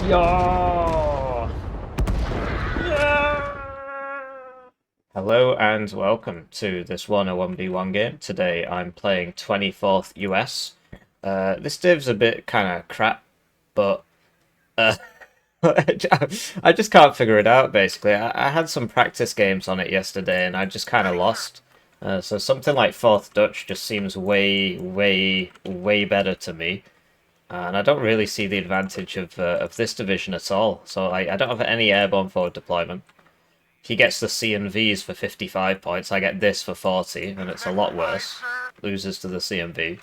Yeah. Yeah. Hello and welcome to this Warno 1v1 game. Today I'm playing 24th US. This div's a bit kind of crap, but uh, I just can't figure it out, basically. I had some practice games on it yesterday and I just kind of lost. So something like 4th Dutch just seems way, way, way better to me. And I don't really see the advantage of this division at all. So I don't have any airborne forward deployment. He gets the C and Vs for 55 points. I get this for 40, and it's a lot worse. Loses to the C and V.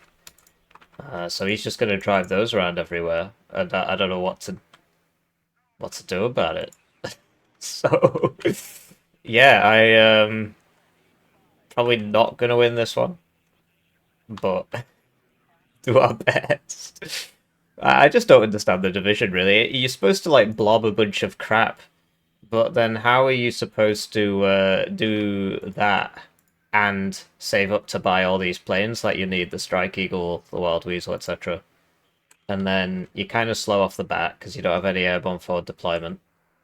So he's just going to drive those around everywhere, and I don't know what to do about it. So yeah, I probably not going to win this one, but do our best. I just don't understand the division, really. You're supposed to, like, blob a bunch of crap, but then how are you supposed to do that and save up to buy all these planes like you need, the Strike Eagle, the Wild Weasel, etc. And then you kind of slow off the bat because you don't have any airborne forward deployment.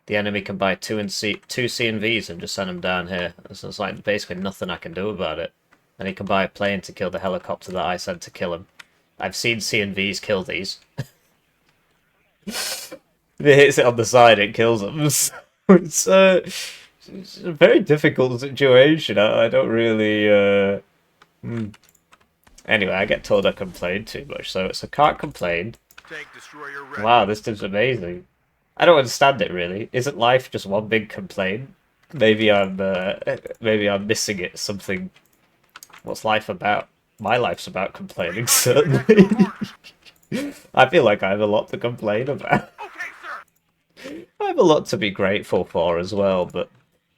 The enemy can buy two C and Vs and just send them down here. So it's like basically nothing I can do about it. And he can buy a plane to kill the helicopter that I sent to kill him. I've seen C and Vs kill these. If it hits it on the side, it kills them. It's a very difficult situation. I don't really. Anyway, I get told I complain too much, so can't complain. Wow, this dude's amazing. I don't understand it really. Isn't life just one big complaint? Maybe I'm missing it. Something. What's life about? My life's about complaining, certainly. I feel like I have a lot to complain about. I have a lot to be grateful for as well, but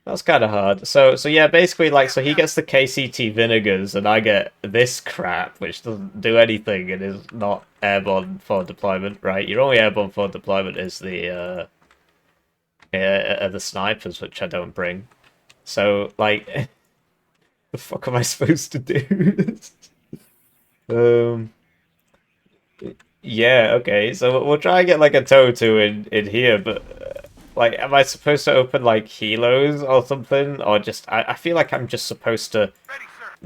that's kind of hard. So yeah, basically, like, so he gets the KCT Vinegars, and I get this crap, which doesn't do anything and is not airborne for deployment, right? Your only airborne for deployment is the snipers, which I don't bring. So, like, the fuck am I supposed to do? um. Yeah, okay. So we'll try and get like a Toto in here, but like, am I supposed to open like helos or something, or just I feel like I'm just supposed to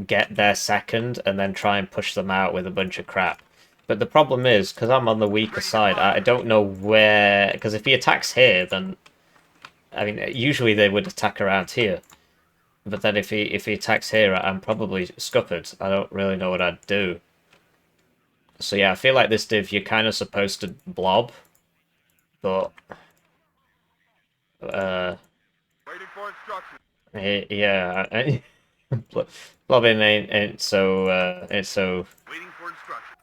get there second and then try and push them out with a bunch of crap. But the problem is, because I'm on the weaker side, I don't know where. Because if he attacks here, then I mean, usually they would attack around here. But then if he attacks here, I'm probably scuppered. I don't really know what I'd do. So yeah, I feel like this div you're kind of supposed to blob, but Waiting for yeah, blobbing ain't so Waiting for instruction.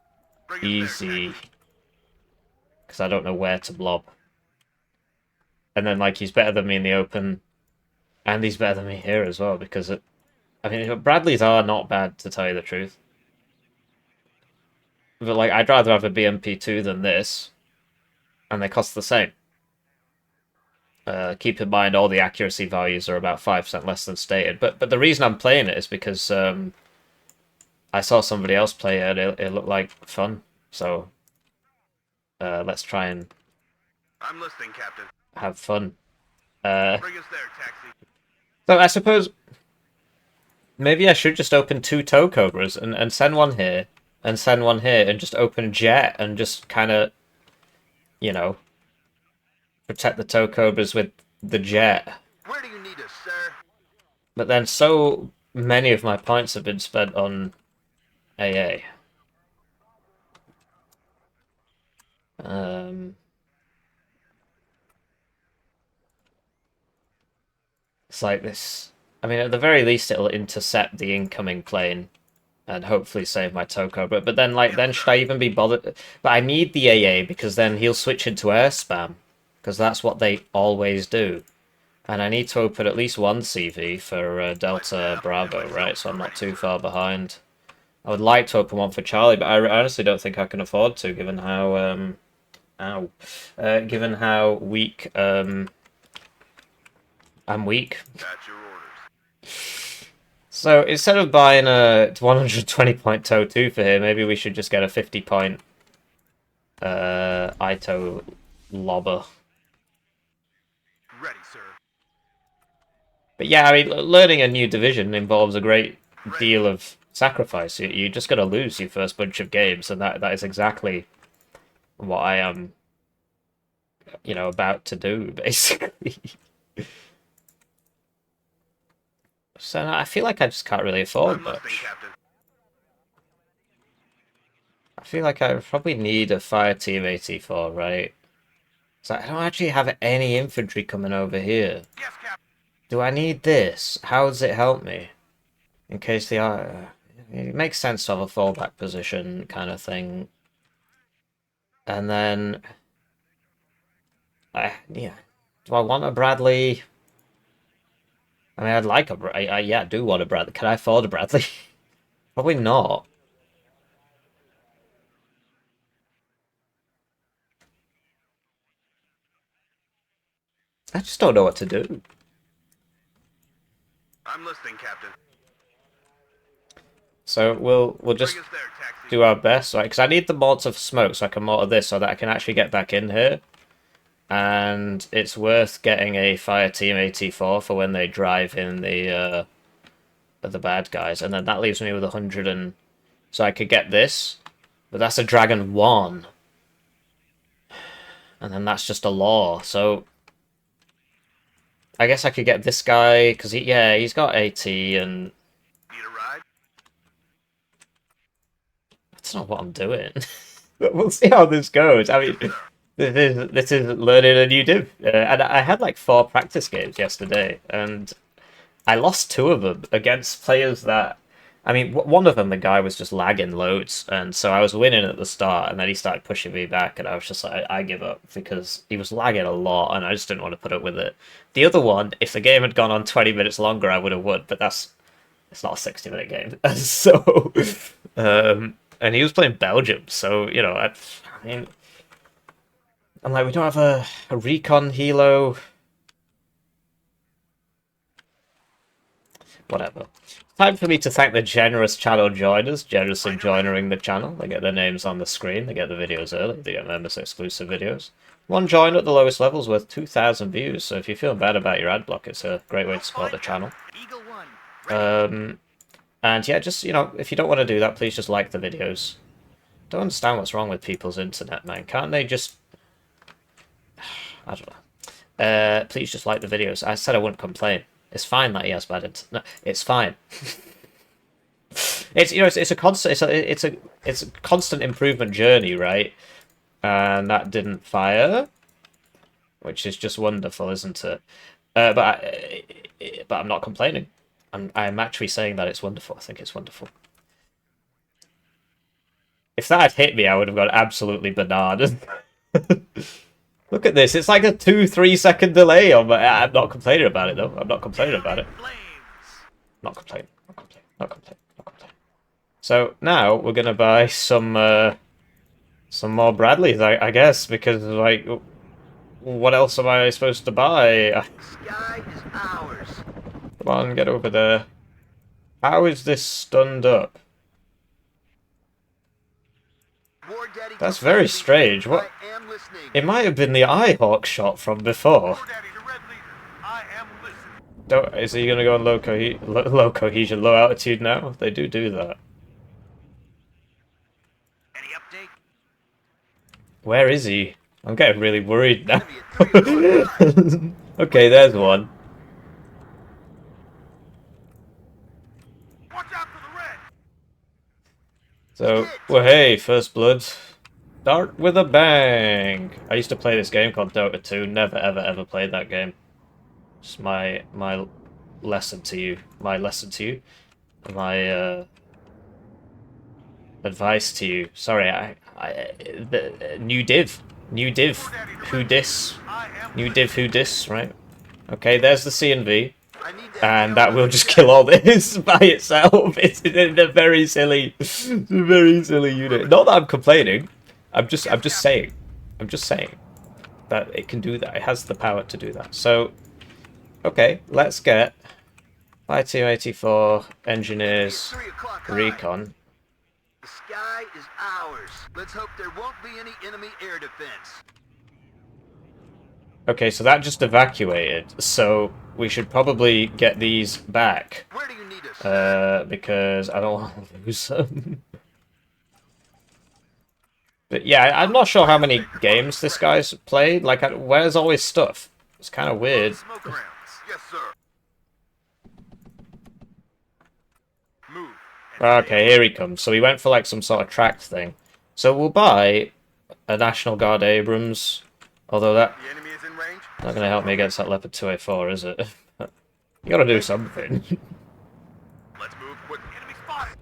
Bring easy because I don't know where to blob. And then like he's better than me in the open, and he's better than me here as well because I mean Bradleys are not bad to tell you the truth. But like, I'd rather have a BMP2 than this, and they cost the same. Keep in mind all the accuracy values are about 5% less than stated. But the reason I'm playing it is because I saw somebody else play it. It looked like fun. So let's try and I'm listening, Captain. have fun. Bring us there, taxi. So I suppose maybe I should just open two tow cobras and send one here and send one here and just open jet and just kind of, you know, protect the tow cobras with the jet. Where do you need us, sir? But then so many of my points have been spent on AA. It's like this. I mean, at the very least, it'll intercept the incoming plane and hopefully save my tow cobra. But then, like, then should I even be bothered? But I need the AA because then he'll switch into air spam because that's what they always do. And I need to open at least one CV for Delta Bravo, right? So I'm not too far behind. I would like to open one for Charlie, but I honestly don't think I can afford to, given how given how weak I'm weak. That's your orders. So instead of buying a 120 point tow 2 for here, maybe we should just get a 50 point Ito lobber Ready, sir. But yeah, I mean, learning a new division involves a great deal of sacrifice. You're just going to lose your first bunch of games, and that is exactly what I am, about to do, basically. So I feel like I just can't really afford I'm listening, much. Captain. I feel like I probably need a fire team AT4, right? So I don't actually have any infantry coming over here. Yes, Captain. Do I need this? How does it help me? In case they are... It makes sense to have a fallback position kind of thing. And then... yeah. Do I want a Bradley? I mean, I'd like a... yeah, I do want a Bradley. Can I afford a Bradley? Probably not. I just don't know what to do. I'm listening, Captain. So we'll just Bring us there, taxi. do our best, right? Because I need the mortar for smoke so I can mortar this so that I can actually get back in here. And it's worth getting a fire team AT4 for when they drive in the bad guys. And then that leaves me with 100 and... So I could get this, but that's a Dragon 1. And then that's just a law, so... I guess I could get this guy, because he's got AT and... Need a ride? That's not what I'm doing. But we'll see how this goes. I mean, this is learning a new div. And I had like 4 practice games yesterday, and I lost 2 of them against players that... I mean, one of them, the guy was just lagging loads, and so I was winning at the start, and then he started pushing me back, and I was just like, I give up, because he was lagging a lot, and I just didn't want to put up with it. The other one, if the game had gone on 20 minutes longer, I would have won, but it's not a 60-minute game. So, and he was playing Belgium, so, I mean, I'm like, we don't have a recon helo. Whatever. Time for me to thank the generous channel joiners, generously joining the channel. They get their names on the screen, they get the videos early, they get members exclusive videos. One join at the lowest levels worth 2,000 views, so if you're feeling bad about your ad block, it's a great way to support the channel. And yeah, just, if you don't want to do that, please just like the videos. Don't understand what's wrong with people's internet, man. Can't they just... I don't know. Please just like the videos. I said I wouldn't complain. It's fine that he has bad internet. No, it's fine. It's a constant it's a constant improvement journey, right? And that didn't fire, which is just wonderful, isn't it? But I'm not complaining. I'm actually saying that it's wonderful. I think it's wonderful. If that had hit me, I would have gone absolutely bananas. Look at this. It's like a 2-3 second delay on my... I'm not complaining about it, though. I'm not complaining about it. Not complaining. Not complaining. Not complaining. Not complaining. So now we're going to buy some more Bradleys, I guess, because, like, what else am I supposed to buy? Sky is ours. Come on, get over there. How is this stunned up? That's very strange. What? It might have been the Eyehawk shot from before. Don't, is he going to go on low cohesion, low altitude now? They do that. Any update? Where is he? I'm getting really worried now. Okay, there's one. Watch out for the red. So, well, hey, First Blood. Start with a bang! I used to play this game called Dota 2. Never, ever, ever played that game. Just my lesson to you. My lesson to you. My advice to you. Sorry, new div. New div. Who dis? New div who dis, right? Okay, there's the C&V. And that will just kill all this by itself. It's a very silly unit. Not that I'm complaining. I'm just saying. I'm just saying that it can do that. It has the power to do that. So, okay, let's get Fire Team 84 engineers recon. The sky is ours. Let's hope there won't be any enemy air defense. Okay, so that just evacuated. So we should probably get these back. Where do you need us? Because I don't want to lose them. But yeah, I'm not sure how many games this guy's played. Like, where's all his stuff? It's kind of weird. Smoke rounds. Yes, sir. Move. Okay, here he comes. So he went for like some sort of tracked thing. So we'll buy a National Guard Abrams. Although that The enemy is in range. not going to help me against that Leopard 2A4, is it? You gotta do something. Let's move quick. Enemy spotted.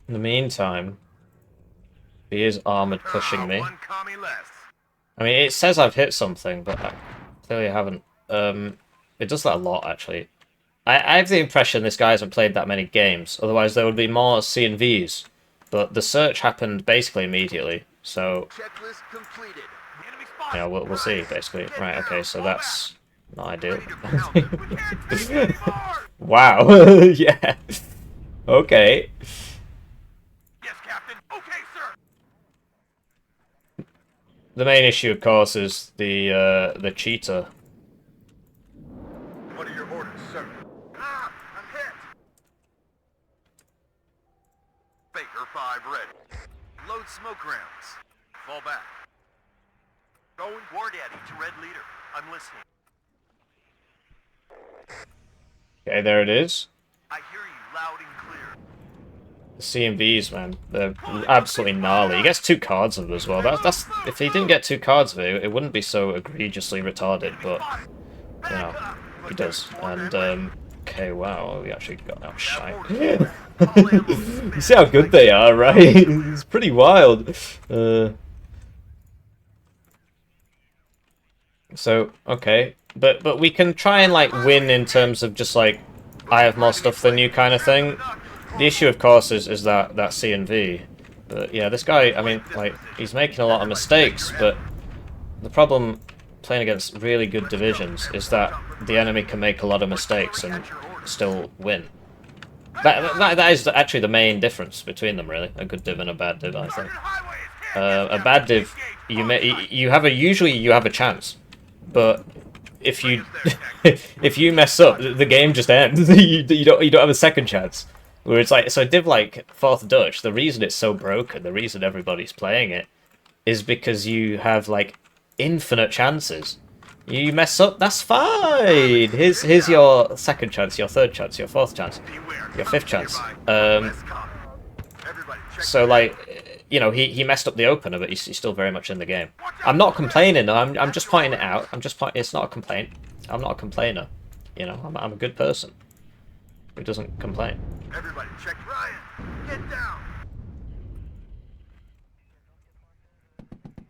In the meantime, he is armored pushing me. One commie less. I mean, it says I've hit something, but I clearly haven't. It does that a lot, actually. I have the impression this guy hasn't played that many games, otherwise there would be more C&Vs. But the search happened basically immediately, so... Checklist completed. Enemy You spotted. know, we'll see, basically. Right, okay, so that's not ideal. We can't take anymore. Wow, yeah. Okay. Yes, Captain. Okay, sir. The main issue, of course, is the cheetah. What are your orders, sir? Ah, I'm hit. Baker 5 ready. Load smoke rounds. Fall back. Going War Daddy to Red Leader. I'm listening. Okay, there it is. I hear you loud and clear. The C&Vs, man, they're absolutely gnarly. He gets 2 cards of them as well. That's if he didn't get 2 cards of it, it wouldn't be so egregiously retarded, but you know, he does. And okay, wow, we actually got out shite. You see how good they are, right? It's pretty wild. So okay, but we can try and like win in terms of just like I have more stuff than you kind of thing. The issue, of course, is that C&V. But yeah, this guy, I mean, like, he's making a lot of mistakes, but the problem playing against really good divisions is that the enemy can make a lot of mistakes and still win. That is actually the main difference between them, really. A good div and a bad div, I think. A bad div, usually you have a chance, but if you if you mess up, the game just ends. you don't have a second chance. Where it's like, so a div like 4th Dutch, the reason it's so broken, the reason everybody's playing it, is because you have like infinite chances. You mess up, that's fine. Here's your second chance, your third chance, your fourth chance, your fifth chance. So like, you know, he messed up the opener, but he's still very much in the game. I'm not complaining. I'm just pointing it out. It's not a complaint. I'm not a complainer. You know, I'm a good person who doesn't complain. Everybody, check Ryan. Get down.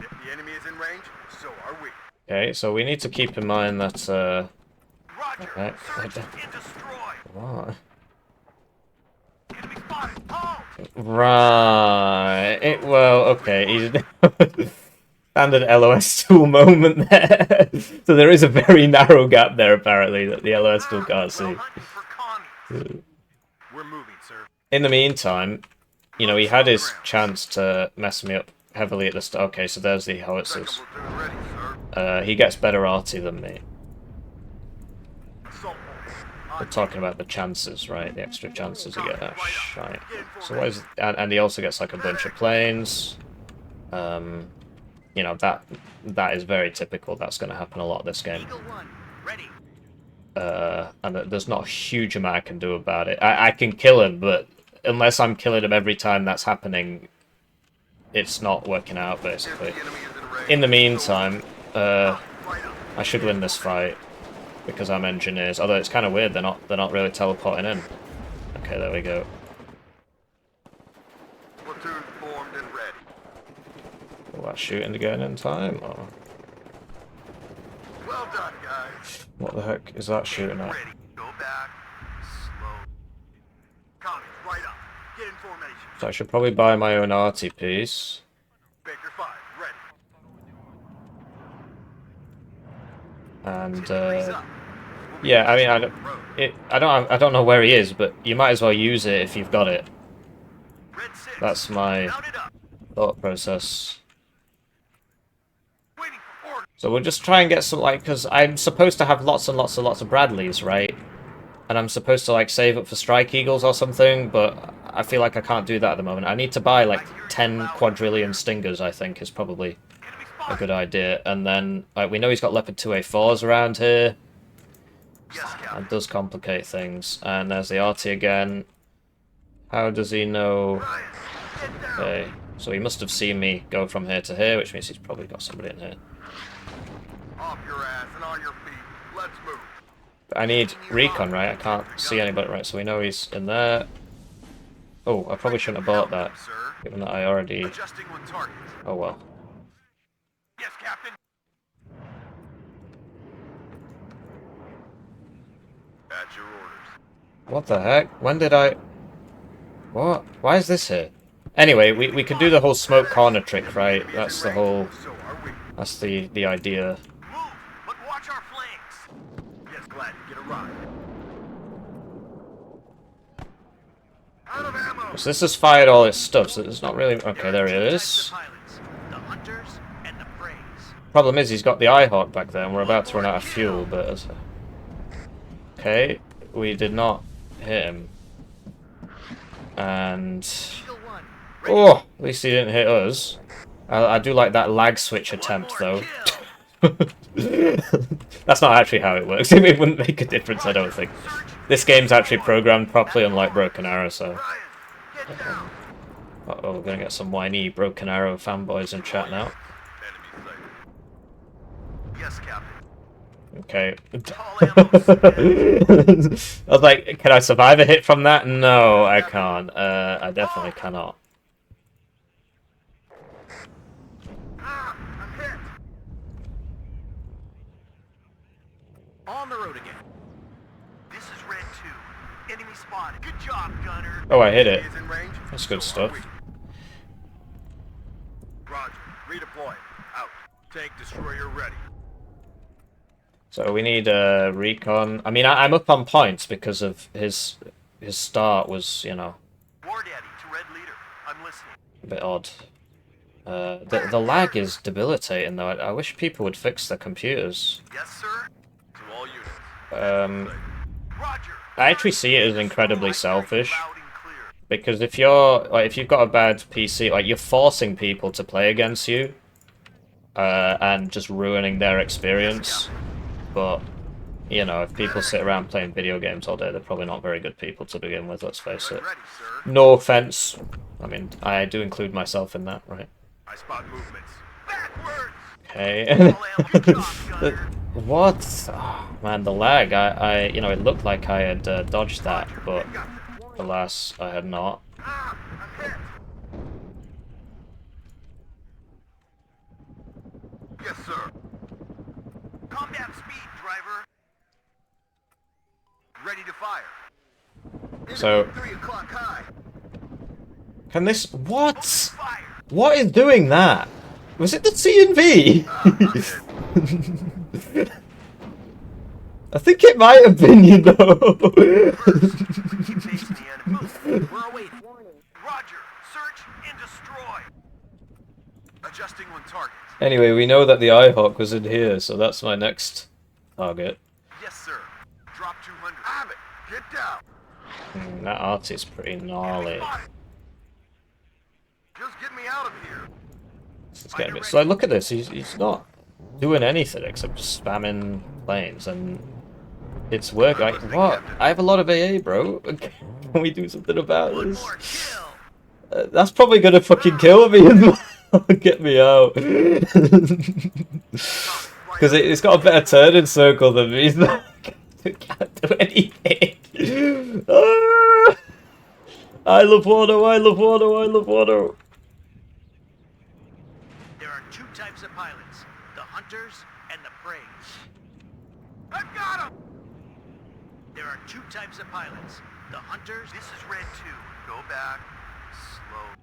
If the enemy is in range, so are we. Okay, so we need to keep in mind that Roger. okay. Search and destroy. What? Enemy spotted. Halt. Right. Well, okay. He's standard LOS tool moment there. So there is a very narrow gap there, apparently, that the LOS tool can't see. We're moving, sir. In the meantime, you know, he had his chance to mess me up heavily at the start. Okay, so there's the howitzers. Ready, sir. He gets better arty than me. Assault. We're talking about the chances, right? The extra chances you get. Right. So what is... And he also gets like a bunch of planes. You know, that is very typical. That's going to happen a lot this game. Eagle 1, ready. And there's not a huge amount I can do about it. I can kill him, but unless I'm killing him every time that's happening, it's not working out, basically. In the meantime, I should win this fight because I'm engineers. Although it's kind of weird, they're not really teleporting in. Okay, there we go. Platoon formed and ready. Will that shooting going in time? Or Well done, guys. what the heck is that shooting at? Ready. Go back. Slow. Commies, right up. Get in formation. So I should probably buy my own arty piece. Baker 5, ready. And Freeze up. yeah, I mean, I don't know where he is, but you might as well use it if you've got it. Red 6. That's my Mount it up. thought process. Waiting for orders. So we'll just try and get some, like, because I'm supposed to have lots and lots and lots of Bradleys, right? And I'm supposed to, like, save up for Strike Eagles or something, but I feel like I can't do that at the moment. I need to buy, like, 10 quadrillion Stingers, I think, is probably a good idea. And then, like, we know he's got Leopard 2A4s around here. That does complicate things. And there's the Arty again. How does he know? Okay, so he must have seen me go from here to here, which means he's probably got somebody in here. Off your ass and on your feet. Let's move. But I need recon, right? I can't see anybody, right? So we know he's in there. Oh, I probably shouldn't have bought that, given that I already... Adjusting on target. Oh well. Yes, Captain. At your orders. What the heck? When did I... What? Why is this here? Anyway, we could do the whole smoke corner trick, right? That's the whole... So are we. That's the idea. Move, but watch our flanks. Yes, glad to get a ride. Out of ammo. So this has fired all its stuff, so it's not really... Okay, there it is. The hunters and the preys. Problem is, he's got the Eyehawk back there, and we're about to run out of fuel, but... Okay, we did not hit him. And... Oh, at least he didn't hit us. I do like that lag switch attempt, though. That's not actually how it works. It wouldn't make a difference, I don't think. This game's actually programmed properly, unlike Broken Arrow, so... Uh-oh, we're gonna get some whiny Broken Arrow fanboys in chat now. Yes, Captain. Okay. I was like, can I survive a hit from that? No, I can't. I definitely cannot. I'm hit. On the road again. This is Red 2. Enemy spotted. Good job, Gunner. Oh, I hit it. Is in range. That's good So are stuff. we. Roger. Redeploy. Out. Tank destroyer ready. So we need recon. I mean, I'm up on points because of his start was, you know, War Daddy to Red Leader. I'm listening. a bit odd. The lag is debilitating though. I wish people would fix their computers. Yes, sir. To all units. Roger. I actually see it as incredibly selfish because if you've got a bad PC, like you're forcing people to play against you, and just ruining their experience. But you know, if people sit around playing video games all day, they're probably not very good people to begin with. Let's face it. Ready, sir. No offense. I mean, I do include myself in that, right? I spot movements. Backwards. Okay. Good job, Gunner. What? Oh, man, the lag. You know, it looked like I had dodged that, but alas, I had not. I'm hit. Yes, sir. Combat speed, driver. Ready to fire. So, 3 o'clock high. can this... What? Fire. What is doing that? Was it the C&V? I think it might have been, you know. Keep facing the enemy. We're awaiting. Roger. Search and destroy. Adjusting on target. Anyway, we know that the Eyehawk was in here, so that's my next target. Yes, sir. Drop 200. Have it. Get down. That Arty's pretty gnarly. Just get me out of here. It's getting a bit slow. Look at this. He's not doing anything except spamming planes, and it's working. Like, what? I have a lot of AA, bro. Can we do something about One this? more kill. That's probably gonna fucking kill me as well. Get me out. Because it's got a better turning circle than me. I can't do anything. Ah! I love Warno, I love Warno, I love Warno. There are 2 types of pilots, the hunters and the preys. I've got him! There are 2 types of pilots, the hunters... This is Red 2. Go back. Slow.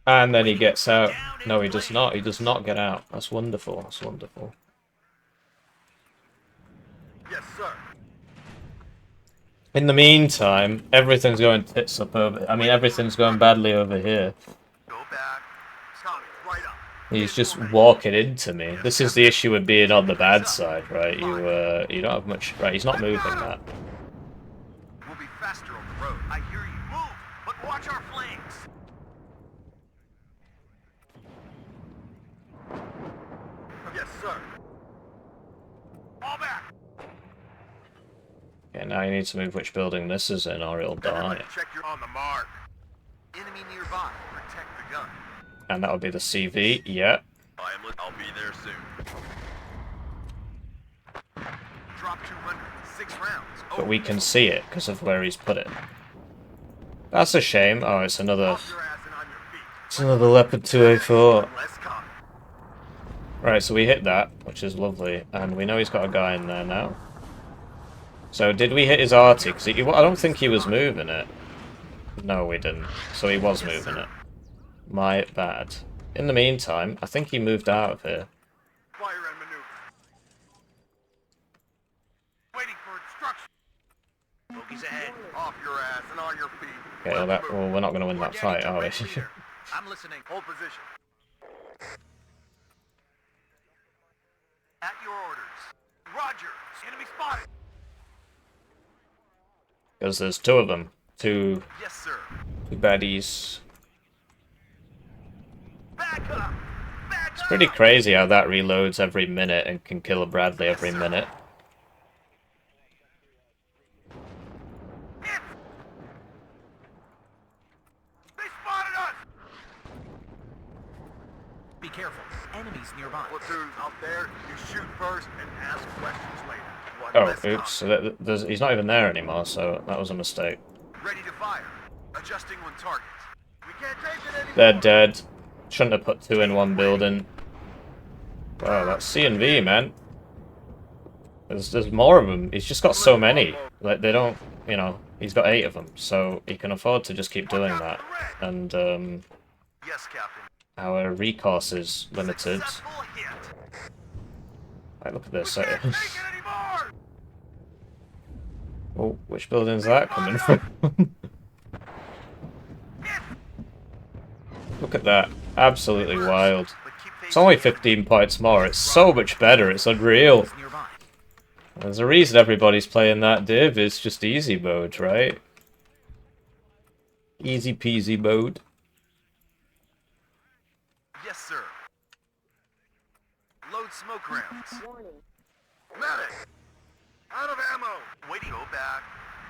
And then he gets out. No, he does not. He does not get out. That's wonderful. That's wonderful. Yes, sir. In the meantime, everything's going tits up over... I mean, everything's going badly over here. Go back. Tommy, right up. He's just walking into me. This is the issue with being on the bad side, right? You don't have much. Right, he's not moving that. We'll be faster on the road. I hear you. Move, but watch our flanks. Yes, sir. Fall back. Okay, now you need to move which building this is in, or it'll die. Check you're on the mark. Enemy nearby. Protect the gun. And that'll be the CV. Yeah. I'll be there soon. Drop 200. 6 rounds. But we can see it because of where he's put it. That's a shame. Oh, it's another. It's another Leopard 2A4. Right, so we hit that, which is lovely, and we know he's got a guy in there now. So did we hit his arty? Because I don't think he was moving it. No, we didn't. So he was moving it. My bad. In the meantime, I think he moved out of here. Fire and maneuver. Waiting for instruction. Bogies ahead. Off your ass and on your feet. Okay, well, we're not going to win that fight, are we? I'm listening. Hold position. At your orders. Roger. Enemy spotted. Because there's two of them. Two Yes, sir. baddies. Back up. Back It's pretty crazy how that reloads every minute and can kill a Bradley every minute. They spotted us. Be careful. Enemies nearby. Platoon out there. You shoot first and ask questions later. Oh, oops. So he's not even there anymore, so that was a mistake. Ready to fire. Adjusting on target. We can't take it anymore. They're dead. Shouldn't have put two in one building. Wow, that's C&V, man. There's more of them. He's just got so many. Like, they don't, you know, he's got 8 of them, so he can afford to just keep doing that. And, Yes, Captain. our recourse is limited. Successful hit. Right, look at this. Can't take it anymore. Oh, which building's that coming from? Look at that. Absolutely wild. It's only 15 points more. It's so much better. It's unreal. There's a reason everybody's playing that div. It's just easy mode, right? Easy peasy mode. Yes, sir. Load smoke rounds. Medic! Out of ammo! Waiting. Go back.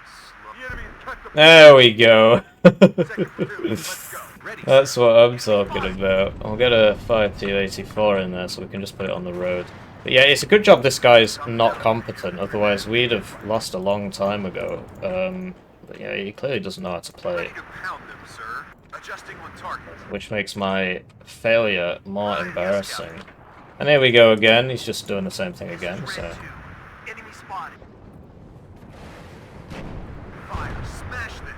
Slow. The enemy has cut the... There we go. Second platoon. Let's go. Ready, That's sir. what I'm talking about. I'll get a 5T84 in there so we can just put it on the road. But yeah, it's a good job this guy's not competent, otherwise we'd have lost a long time ago. But yeah, he clearly doesn't know how to play, Ready to pound them, sir. Adjusting on target. which makes my failure more embarrassing. And here we go again, he's just doing the same thing again, so... Enemy spotted. Fire. Smash them.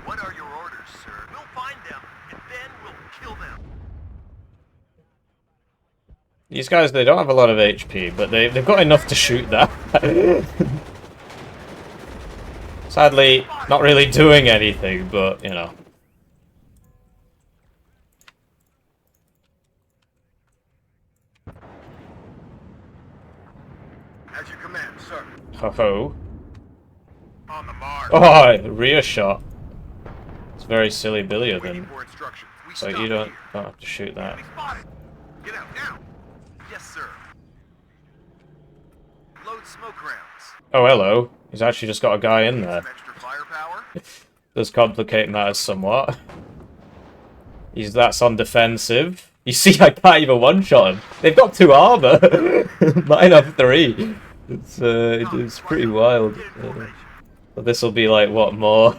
What are your orders, sir? We'll find them, and then we'll kill them. These guys, they don't have a lot of HP, but they've got enough to shoot that. Sadly, not really doing anything, but, you know. As you command, sir. Ho-ho. On the mark. Oh, rear shot. It's very silly Billy of Waiting him. for instructions. We So stop you don't here. have to shoot that. Enemy spotted. Get out now. Yes, sir. Load smoke rounds. Oh, hello. He's actually just got a guy in there. Some extra firepower. Does complicate matters somewhat. That's on defensive. You see, I can't even one-shot him. They've got 2 armor. Mine have 3. It's pretty wild. But this will be like, what, more?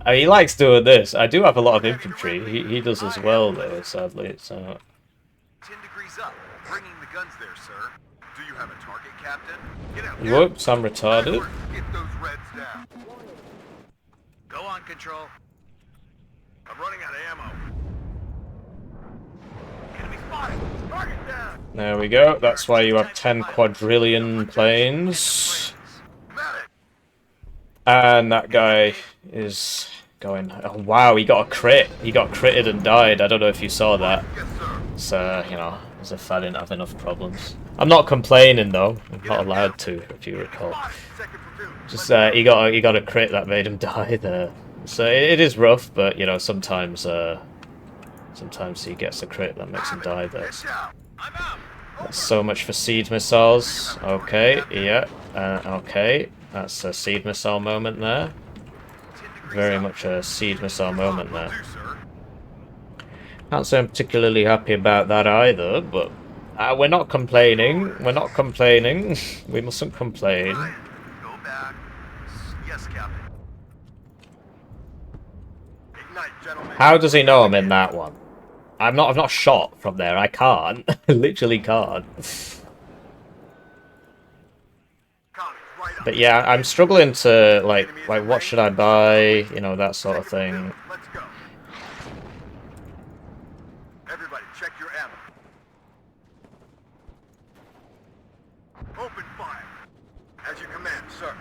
I mean, he likes doing this. I do have a lot of infantry. He does as well, though, sadly. So 10 degrees up. Bringing the guns there, sir. Do you have a target, Captain? Get out. whoops, I'm retarded. Get those reds down. Go on, Control. I'm running out of ammo. Enemy spotted. Target down. There we go. That's why you have 10 quadrillion planes. Medic. And that guy is going. Oh wow, he got a crit. He got critted and died. I don't know if you saw that. So you know, as if I didn't have enough problems. I'm not complaining though. I'm not allowed to, if you recall. Just he got a crit that made him die there. So it is rough, but you know sometimes sometimes he gets a crit that makes him die there. So. That's so much for seed missiles. Okay, yeah, okay. That's a seed missile moment there. Very much a seed missile moment there. Can't say I'm particularly happy about that either, but we're not complaining. We're not complaining. We mustn't complain. How does he know I'm in that one? I've not shot from there. I can't. I literally can't. But yeah, I'm struggling to like what should I buy? You know, that sort of thing. Everybody, check your ammo. Open fire. As you command, sir.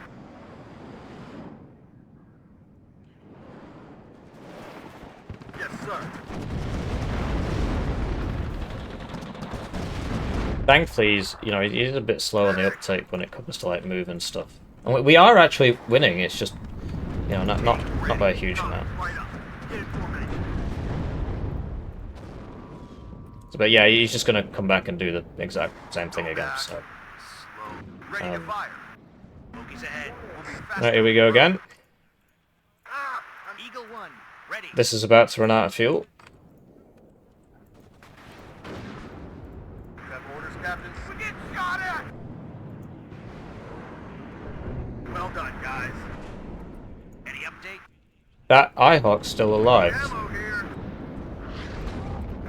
Yes, sir. Thankfully, he's a bit slow on the uptake when it comes to like moving stuff. And we are actually winning. It's just, you know, not by a huge amount. So, but yeah, he's just gonna come back and do the exact same thing again. So, right, here we go again. This is about to run out of fuel. Well done, guys. Any update? That Ihawk's still alive. Ammo here.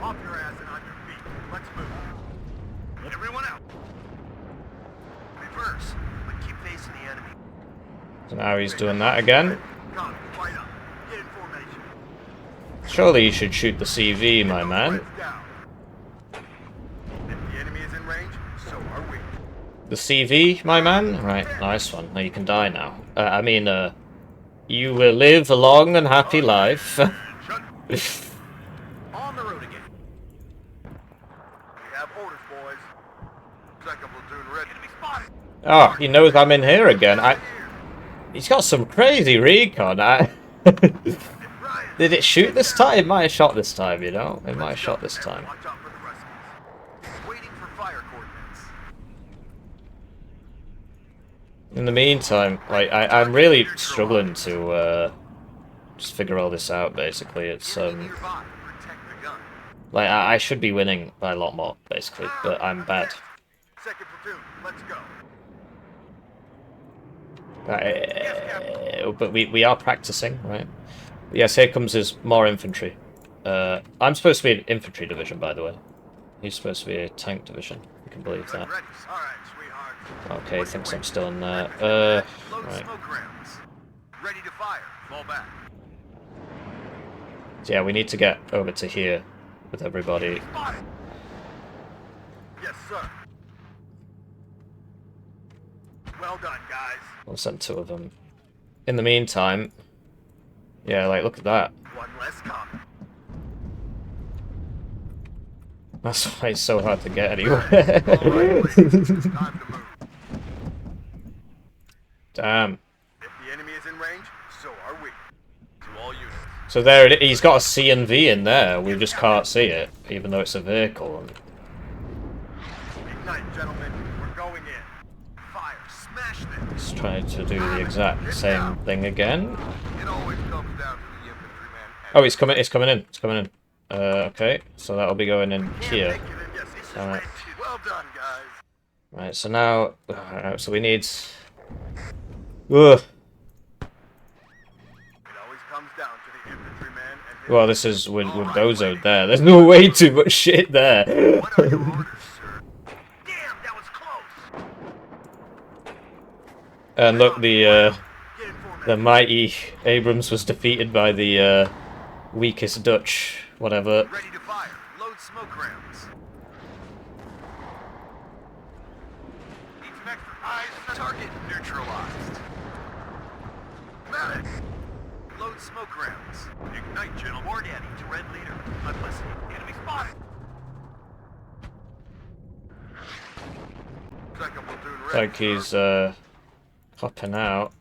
Off your ass and on your feet. Let's move. Everyone out. Reverse, but keep facing the enemy. So now he's doing that again. Come, fight up. Get in formation. Surely you should shoot the CV, my man. If the enemy is in range, so are we. The CV, my man? Right, nice one. Now you can die now. You will live a long and happy life. On the road again. We have orders, boys. Second platoon ready to be spotted. Oh, he knows I'm in here again. He's got some crazy recon. Did it shoot this time? It might have shot this time, you know? It might have shot this time. Watch out for the Ruskies. Waiting for fire coordinates. In the meantime, like, I'm really struggling to, just figure all this out, basically. It's, Enemy nearby. Protect the gun. like, I should be winning by a lot more, basically, but I'm bad. Second platoon, let's go. But we are practicing, right? Yes, here comes his more infantry. I'm supposed to be an infantry division, by the way. He's supposed to be a tank division. You can believe that. Ready. All right, sweetheart. Okay, thinks I'm still in there. Load Right. smoke rounds. Ready to fire. Fall back. So yeah, we need to get over to here with everybody. Spotted. Yes, sir. Well done, guys. We'll send 2 of them. In the meantime, yeah, like, look at that. One less combat. That's why it's so hard to get anywhere. Time to move. Damn. If the enemy is in range, so are we. To all units. So there it is. He's got a C and V in there. We just can't see it, even though it's a vehicle. Ignite, gentlemen. We're going in. Fire. Smash them. He's trying to do the exact same thing again. It always comes down to the infantryman. Oh, it's coming in. It's coming in. Okay, so that'll be going in here. Alright. Well done, guys. Right, so now... Alright, so we need... Ugh. It always comes down to the infantryman and his... Well, this is with Dozo there. There's no way too much shit there. What are your orders, sir? Damn, that was close. And look, Get in the formation. mighty Abrams was defeated by the weakest Dutch, whatever. Ready to fire. Load smoke rounds. Need some extra eyes. Target neutralized. Medic. Load Load smoke rounds. Ignite, gentlemen. War Daddy to Red Leader. I'm listening. Enemy spotted. Second platoon ready. Like he's hopping out.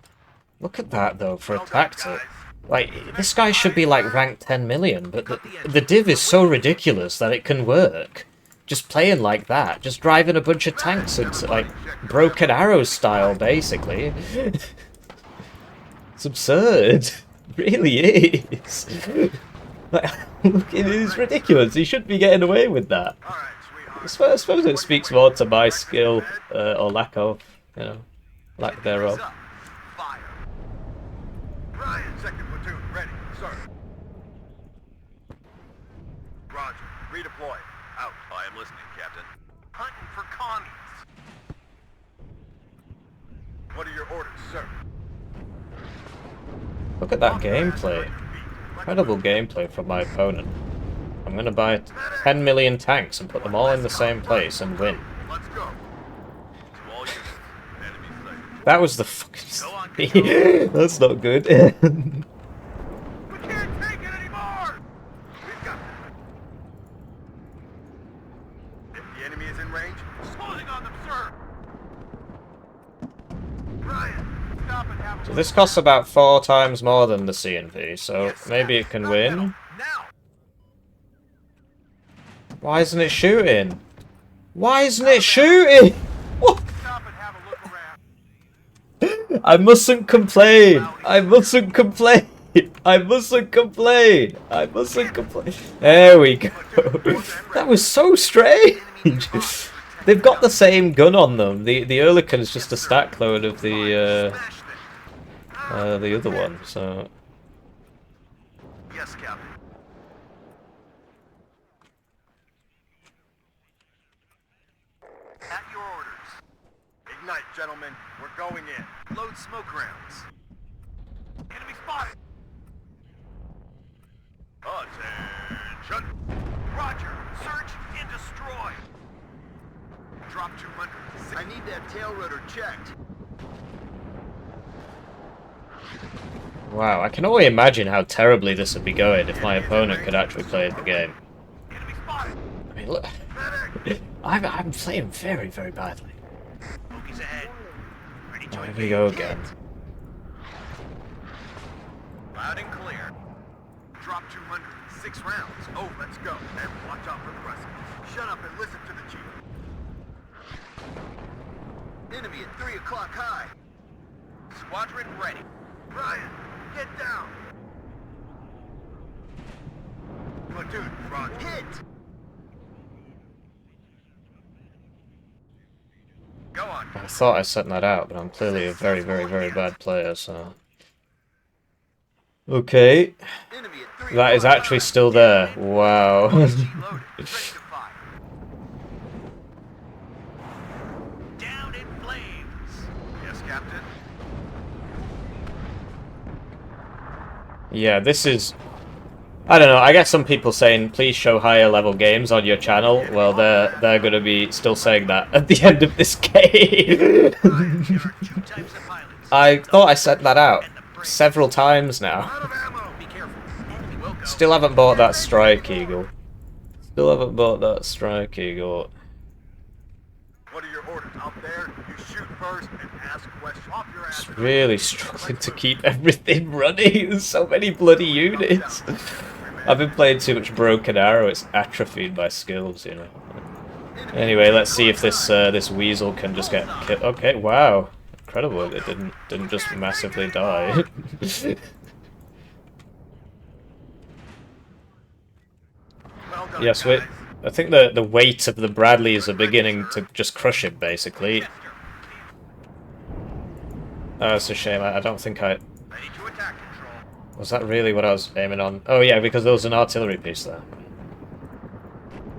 Look at that though for a tactic. Like this guy should be like ranked 10 million, but the div is so ridiculous that it can work. Just playing like that, just driving a bunch of tanks into like Broken Arrow style, basically. It's absurd. It really is. Like, look, it is ridiculous. He shouldn't be getting away with that. I suppose it speaks more to my skill, or lack of, you know, lack thereof. Fire. Ryan, second platoon, ready, sir. Roger, redeploy. Out. I am listening, Captain. Hunting for commies. What are your orders, sir? Look at that gameplay. Incredible gameplay from my opponent. I'm gonna buy 10 million tanks and put them all in the same place and win. Let's go. To all units, enemy sighted. That was the fucking... That's not good. We can't take it anymore! We've got if the enemy is in range, holding on them, sir! Ryan, stop and have a So this costs about 4 times more than the C&V, so Yes, maybe it can not win. metal. Now! Why isn't it shooting? Why isn't it shooting? What? Stop and have a look around. I mustn't complain. I mustn't complain. I mustn't complain. I mustn't complain. There we go. That was so strange. They've got the same gun on them. The Ehrlichien is just a stack load of the other one. So Yes, Captain. At your orders. Ignite, gentlemen. We're going in. Load smoke rounds. Enemy spotted. Attention. Roger. Search and destroy. Drop 200. I need that tail rotor checked. wow, I can only imagine how terribly this would be going if my opponent could actually play the game. Enemy spotted. I mean, look, Medic. I'm playing very, very badly. Bogies ahead. Ready to Oh, here we go engage. again. Loud and clear. Drop 200. 6 rounds. Oh, let's go. And watch out for the rest. Shut up and listen to the chief. Enemy at 3 o'clock high. Squadron ready. Ryan, get down. Platoon, front. Hit. Go on. I thought I sent that out, but I'm clearly a very, very, very bad player, so... Okay. Enemy at 3 That is o'clock actually high. still there. Wow. Loaded. Ready to fire. Down in flames. Yes, Captain. Yeah, this is... I don't know, I get some people saying, please show higher level games on your channel. Well, they're gonna be still saying that at the end of this game. Ryan, there are 2 types of pilots. I thought I sent that out several times now. Out of ammo. Be careful. Enemy will go. Still haven't bought that Strike Eagle. Still haven't bought that Strike Eagle. What are your orders? Out there, you shoot first and ask questions. Off your ass. Just really struggling to keep everything running. There's so many bloody units. I've been playing too much Broken Arrow. It's atrophied my skills, you know. Anyway, let's see if this this weasel can just get killed. Okay, wow, incredible! It didn't just massively die. Well done, Yes, wait. guys. I think the weight of the Bradleys are beginning to just crush him, basically. Oh, it's a shame. I don't think I... Ready to attack control. Was that really what I was aiming on? Oh yeah, because there was an artillery piece there.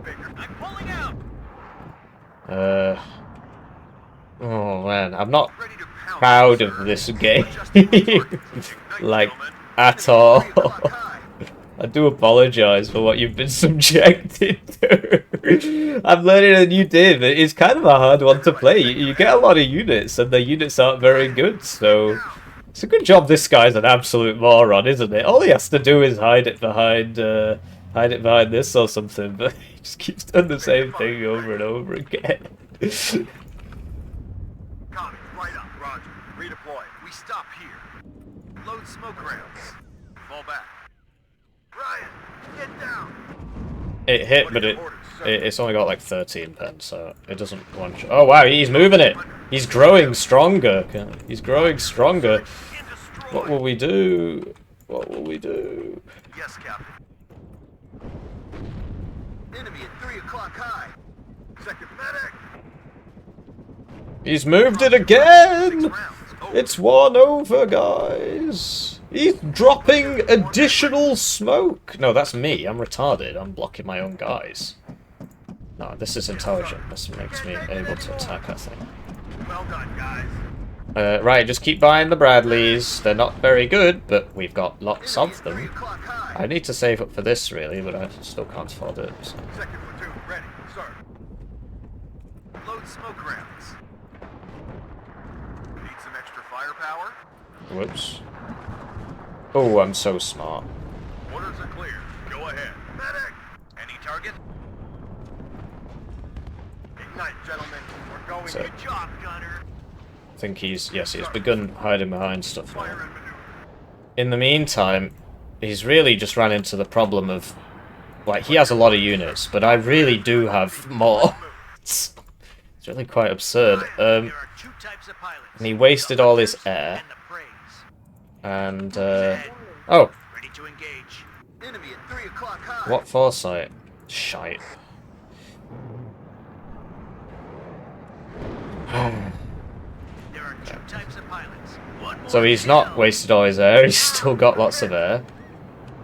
Baker, I'm pulling out. Oh man, I'm not Ready to pound. proud sir. of this game. Adjusting my targets. Ignite, Like, gentlemen. at all. 3 o'clock high. I do apologise for what you've been subjected to. I'm learning a new div. It is kind of a hard one to play. You get a lot of units, and the units aren't very good, so It's a good job this guy's an absolute moron, isn't it? All he has to do is hide it behind this or something, but he just keeps doing the same thing over and over again. Copy. Right up. Roger. Redeploy. We stop here. Load smoke rounds. Fall back. Ryan, get down. It hit, but it's only got like 13 pence, so it doesn't one shot. Oh wow, he's moving it. He's growing stronger. He's growing stronger. What will we do? What will we do? Yes, Captain. Enemy at 3 o'clock high. Second medic. He's moved it again. It's one over, guys. He's dropping additional smoke. No, that's me. I'm retarded. I'm blocking my own guys. No, this is intelligent. This makes me able to attack, I think. Well done, guys. Right, just keep buying the Bradleys. They're not very good, but we've got lots of them. I need to save up for this, really, but I still can't afford it. So. Second platoon, ready, sir. Load smoke rounds. Need some extra firepower? Whoops. Oh, I'm so smart. Orders are clear. Go ahead. Medic! Any target? Ignite, gentlemen. We're going. So, good job, gunner. I think he's begun hiding behind stuff now. Fire and maneuver. In the meantime, he's really just ran into the problem of, like, he has a lot of units, but I really do have more. It's really quite absurd. There are two types of pilots. And he wasted all his air. And, oh, Ready to engage. Enemy at 3 o'clock high. what foresight? Shite. There are two types of pilots. One more So he's not wasted all his air, he's still got lots of air.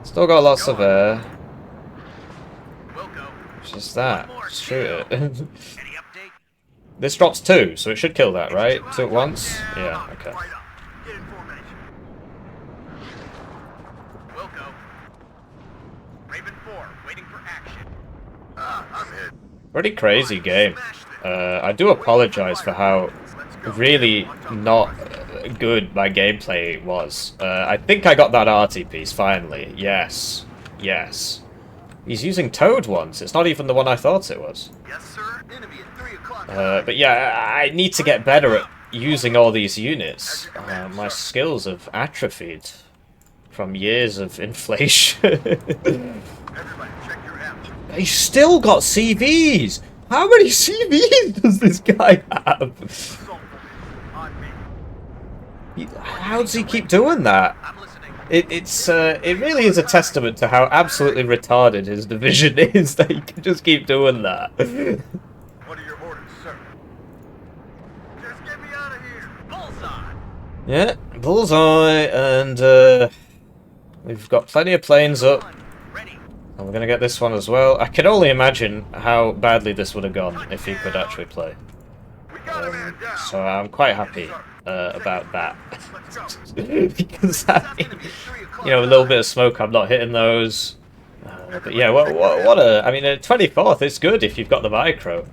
Still got lots of air. We'll go. It's just that. Just shoot it. Any update? This drops 2, so it should kill that, right? 2 at once? Yeah, okay. Right up. Get in formation. We'll go. Raven 4, waiting for action. I'm hit. Pretty crazy game. I do apologize for how really not good my gameplay was. I think I got that arty piece finally. Yes. Yes. He's using Toad ones. It's not even the one I thought it was. Yes, sir. Enemy at 3 o'clock. But yeah, I need to get better at using all these units. My skills have atrophied from years of inflation. Everybody, check your ammo. He's still got CVs! How many CVs does this guy have? On me. How does he keep doing that? I'm listening. It really is a testament to how absolutely retarded his division is that he can just keep doing that. What are your orders, sir? Just get me out of here. Bullseye. Yeah, bullseye, and we've got plenty of planes up. Ready. And we're gonna get this one as well. I can only imagine how badly this would have gone if he could actually play. We got a man down. So I'm quite happy about that. Let's go. Because that means, you know, a little bit of smoke, I'm not hitting those. But yeah, what a... I mean, 24th, it's good if you've got the micro.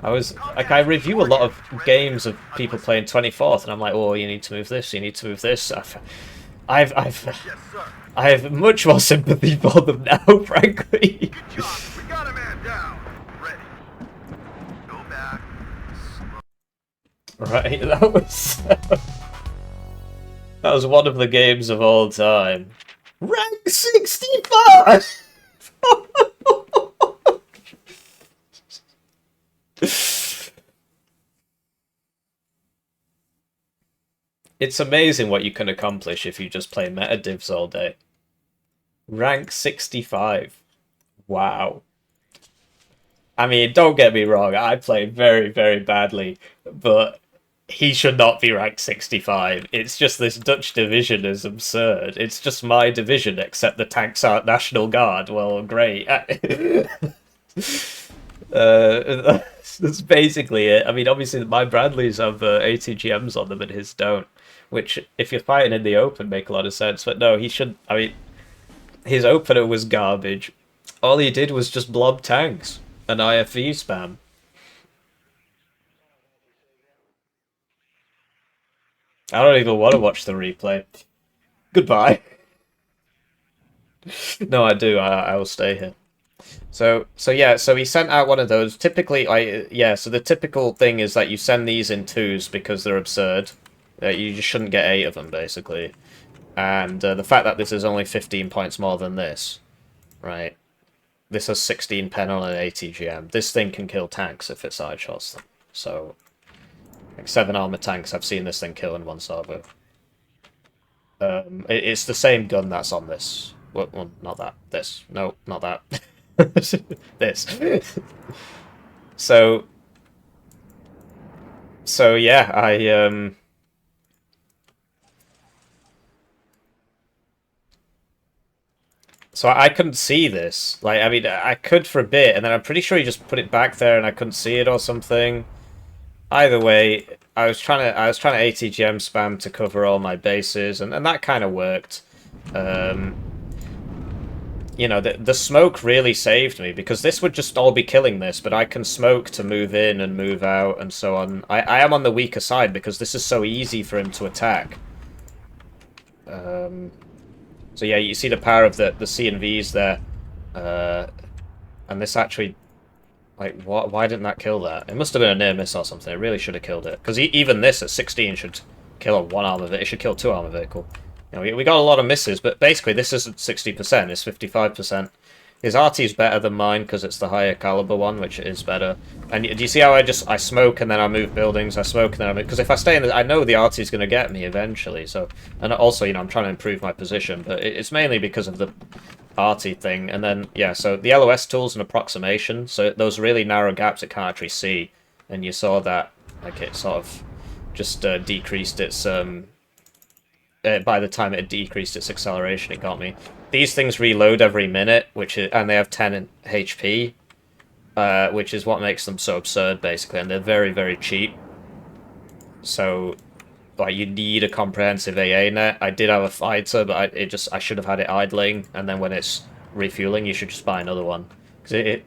I review a lot of games of people playing 24th, and I'm like, oh, you need to move this, you need to move this. I have much more sympathy for them now, frankly. Good job. We got a man down. Ready. Go back. Right, that was one of the games of all time. Rank 65! It's amazing what you can accomplish if you just play meta divs all day. Rank 65. Wow. I mean, don't get me wrong, I play very, very badly, but he should not be ranked 65. It's just this Dutch division is absurd. It's just my division, except the tanks aren't National Guard. Well, great. That's basically it. I mean, obviously my Bradleys have ATGMs on them and his don't, which, if you're fighting in the open, make a lot of sense. But no, he should... I mean, his opener was garbage. All he did was just blob tanks and IFV spam. I don't even want to watch the replay. Goodbye. No, I do. I will stay here. So yeah, so he sent out one of those. Typically, so the typical thing is that you send these in twos because they're absurd. You just shouldn't get 8 of them, basically. And the fact that this is only 15 points more than this, right? This has 16 pen on an ATGM. This thing can kill tanks if it side shots them. So, like 7 armor tanks, I've seen this thing kill in one salvo. It's the same gun that's on this. Well, not that. This. No, not that. This. So yeah, So I couldn't see this. Like, I mean, I could for a bit, and then I'm pretty sure he just put it back there, and I couldn't see it or something. Either way, I was trying to ATGM spam to cover all my bases, and that kind of worked. Um, you know, the smoke really saved me, because this would just all be killing this, but I can smoke to move in and move out and so on. I am on the weaker side, because this is so easy for him to attack. So yeah, you see the power of the C and Vs there. And this actually... Like, what? Why didn't that kill that? It must have been a near miss or something. It really should have killed it. Because even this at 16 should kill a 1 armor vehicle. It should kill 2 armor vehicle. You know, we got a lot of misses, but basically this isn't 60%. It's 55%. His RT is better than mine because it's the higher caliber one, which is better. And do you see how I smoke and then I move buildings? I smoke and then I move... Because if I stay in I know the RT is going to get me eventually. So, and also, you know, I'm trying to improve my position, but it's mainly because of the arty thing. And then, yeah, so the LOS tool's an approximation, so those really narrow gaps it can't actually see, and you saw that, like, it sort of just decreased its by the time it decreased its acceleration, it got me. These things reload every minute, and they have 10 HP, which is what makes them so absurd, basically, and they're very, very cheap. So, like, you need a comprehensive AA net. I did have a fighter, but I should have had it idling, and then when it's refueling, you should just buy another one. Because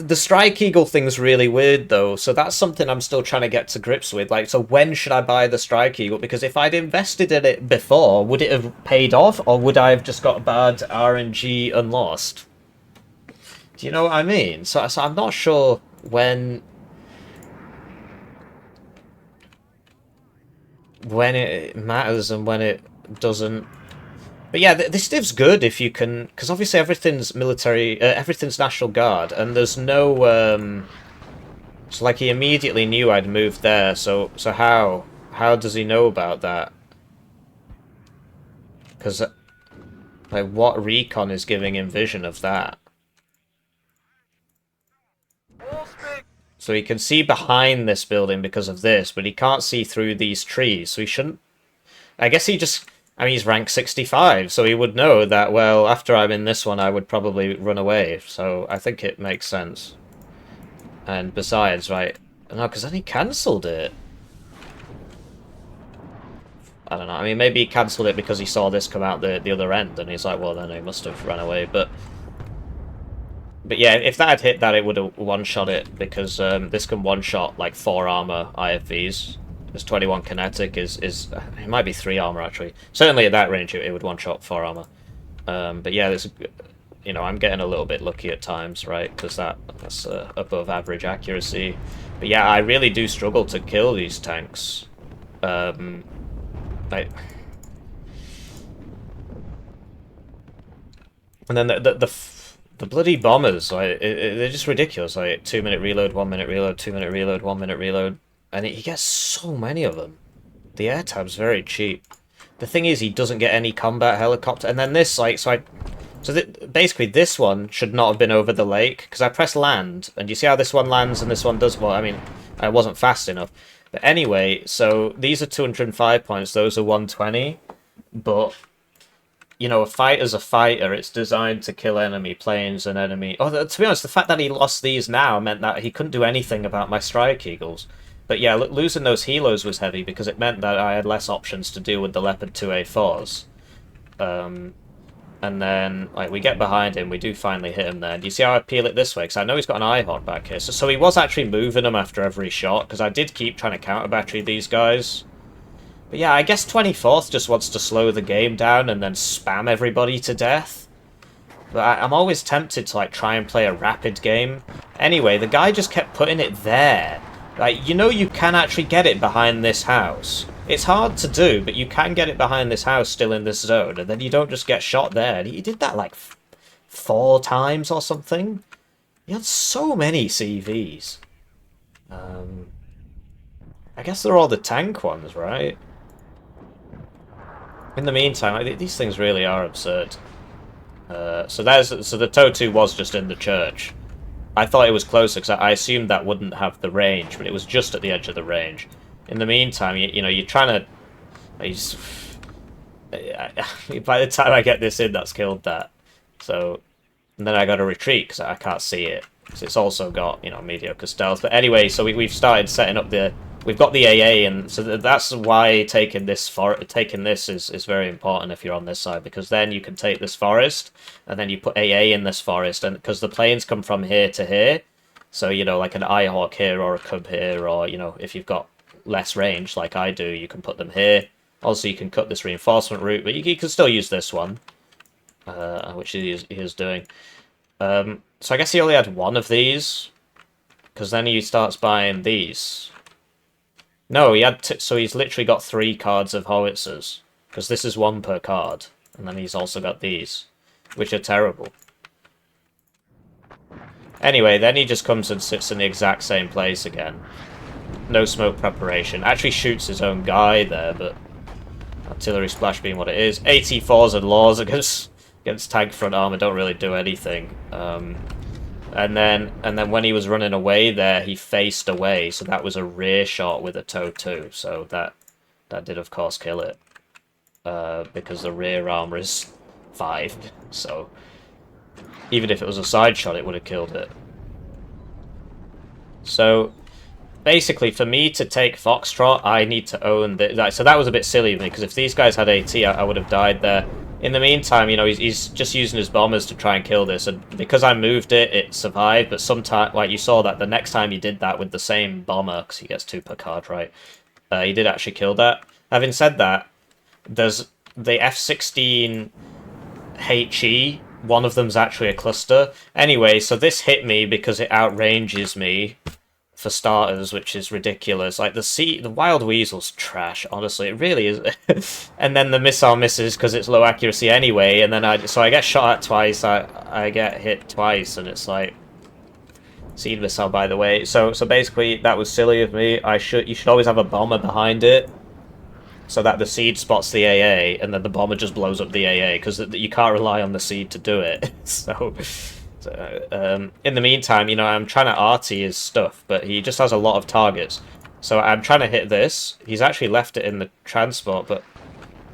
the Strike Eagle thing's really weird, though, so that's something I'm still trying to get to grips with. Like, so when should I buy the Strike Eagle? Because if I'd invested in it before, would it have paid off, or would I have just got bad RNG and lost? Do you know what I mean? So I'm not sure when it matters and when it doesn't. But yeah, this div's good if you can, because obviously everything's military, everything's National Guard, and there's no, so like he immediately knew I'd moved there, so how does he know about that? Because, like, what recon is giving him vision of that? So he can see behind this building because of this, but he can't see through these trees, so he shouldn't... I guess he just... I mean, he's rank 65, so he would know that, well, after I'm in this one, I would probably run away. So I think it makes sense. And besides, right... No, because then he cancelled it. I don't know. I mean, maybe he cancelled it because he saw this come out the other end, and he's like, well, then he must have run away. But yeah, if that had hit that, it would have one-shot it, because this can one-shot, like, 4 armor IFVs. This 21 kinetic is it might be 3 armor, actually. Certainly at that range, it would one-shot 4 armor. But yeah, there's, you know, I'm getting a little bit lucky at times, right? Because that's above average accuracy. But yeah, I really do struggle to kill these tanks. Like... And then the bloody bombers, like, they're just ridiculous. Like, 2-minute reload, 1-minute reload, 2-minute reload, 1-minute reload. And he gets so many of them. The air tab's very cheap. The thing is, he doesn't get any combat helicopter. And then this, like, basically this one should not have been over the lake, because I press land, and you see how this one lands and this one does... Well, I mean, I wasn't fast enough. But anyway, so these are 205 points, those are 120. But, you know, a fighter's a fighter. It's designed to kill enemy planes and enemy... Oh, to be honest, the fact that he lost these now meant that he couldn't do anything about my Strike Eagles. But yeah, losing those helos was heavy because it meant that I had less options to deal with the Leopard 2A4s. And then, like, we get behind him, we do finally hit him there. Do you see how I peel it this way? Because I know he's got an IHOD back here. So he was actually moving them after every shot, because I did keep trying to counter battery these guys. But yeah, I guess 24th just wants to slow the game down and then spam everybody to death. But I'm always tempted to like try and play a rapid game. Anyway, the guy just kept putting it there. Like, you know you can actually get it behind this house. It's hard to do, but you can get it behind this house still in this zone, and then you don't just get shot there. And he did that like 4 times or something. He had so many CVs. I guess they're all the tank ones, right? In the meantime, these things really are absurd. So the TOW2 was just in the church. I thought it was closer because I assumed that wouldn't have the range, but it was just at the edge of the range. In the meantime, you know, you're trying to... by the time I get this in, that's killed that. So, and then I got to retreat because I can't see it. Because it's also got, you know, mediocre stealth. But anyway, so we've started setting up the... We've got the AA, and so that's why taking this is very important if you're on this side, because then you can take this forest, and then you put AA in this forest, and because the planes come from here to here, so, you know, like an Eyehawk here or a Cub here, or, you know, if you've got less range like I do, you can put them here. Also, you can cut this reinforcement route, but you can still use this one, which he is doing. So I guess he only had one of these, because then he starts buying these. No, he had so he's literally got 3 cards of howitzers, because this is 1 per card, and then he's also got these, which are terrible. Anyway, then he just comes and sits in the exact same place again. No smoke preparation. Actually shoots his own guy there, but artillery splash being what it is. AT4s and laws against tank front armor don't really do anything. And then when he was running away there, he faced away, so that was a rear shot with a TOW2, so that did of course kill it. Because the rear armor is 5, so even if it was a side shot, it would have killed it. So basically, for me to take Foxtrot, I need to own the... So that was a bit silly of me, because if these guys had AT, I would have died there. In the meantime, you know, he's just using his bombers to try and kill this, and because I moved it, it survived, but sometimes, like, you saw that the next time he did that with the same bomber, because he gets 2 per card, right, he did actually kill that. Having said that, there's the F-16 HE, one of them's actually a cluster. Anyway, so this hit me because it outranges me, for starters, which is ridiculous. Like, the Wild Weasel's trash, honestly, it really is. And then the missile misses because it's low accuracy anyway, and then I get shot at twice, I get hit twice, and it's like... Seed missile, by the way. So basically, that was silly of me. You should always have a bomber behind it, so that the seed spots the AA, and then the bomber just blows up the AA, because you can't rely on the seed to do it. So, in the meantime, you know, I'm trying to arty his stuff, but he just has a lot of targets. So I'm trying to hit this. He's actually left it in the transport, but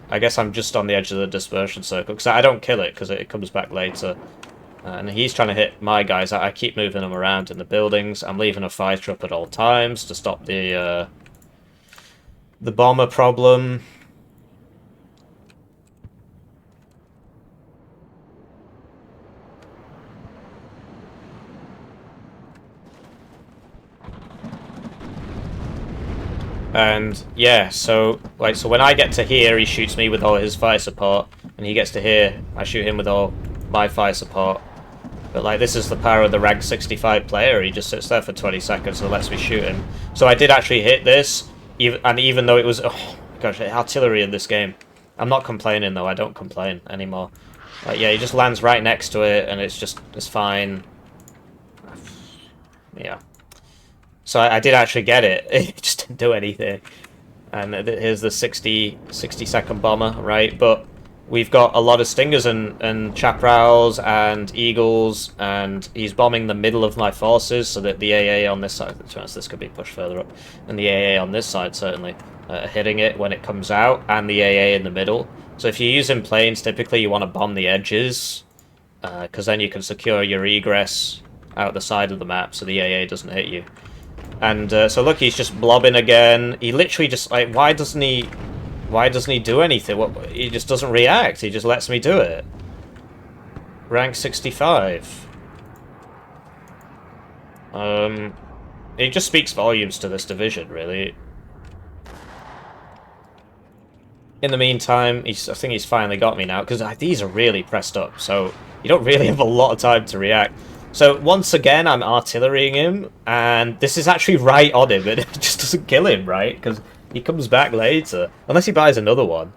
I guess I'm just on the edge of the dispersion circle, because I don't kill it, because it comes back later. And he's trying to hit my guys. I keep moving them around in the buildings. I'm leaving a fighter up at all times to stop the bomber problem. And yeah, so when I get to here, he shoots me with all his fire support, and he gets to here, I shoot him with all my fire support. But like, this is the power of the rank 65 player. He just sits there for 20 seconds and lets me shoot him. So I did actually hit this, even though it was, oh gosh, artillery in this game. I'm not complaining though. I don't complain anymore. Like, yeah, he just lands right next to it, and it's fine. Yeah. So I did actually get it. It just didn't do anything. And here's the 60-second bomber, right? But we've got a lot of Stingers and Chaparrals and Eagles, and he's bombing the middle of my forces, so that the AA on this side, this could be pushed further up, and the AA on this side certainly hitting it when it comes out, and the AA in the middle. So if you're using planes, typically you want to bomb the edges, because then you can secure your egress out the side of the map, so the AA doesn't hit you. And so look, he's just blobbing again. He literally just, like, why doesn't he do anything? He just doesn't react. He just lets me do it. Rank 65. It just speaks volumes to this division, really. In the meantime, I think he's finally got me now, because these are really pressed up, so you don't really have a lot of time to react. So once again, I'm artillerying him, and this is actually right on him, and it just doesn't kill him, right? Because he comes back later, unless he buys another one.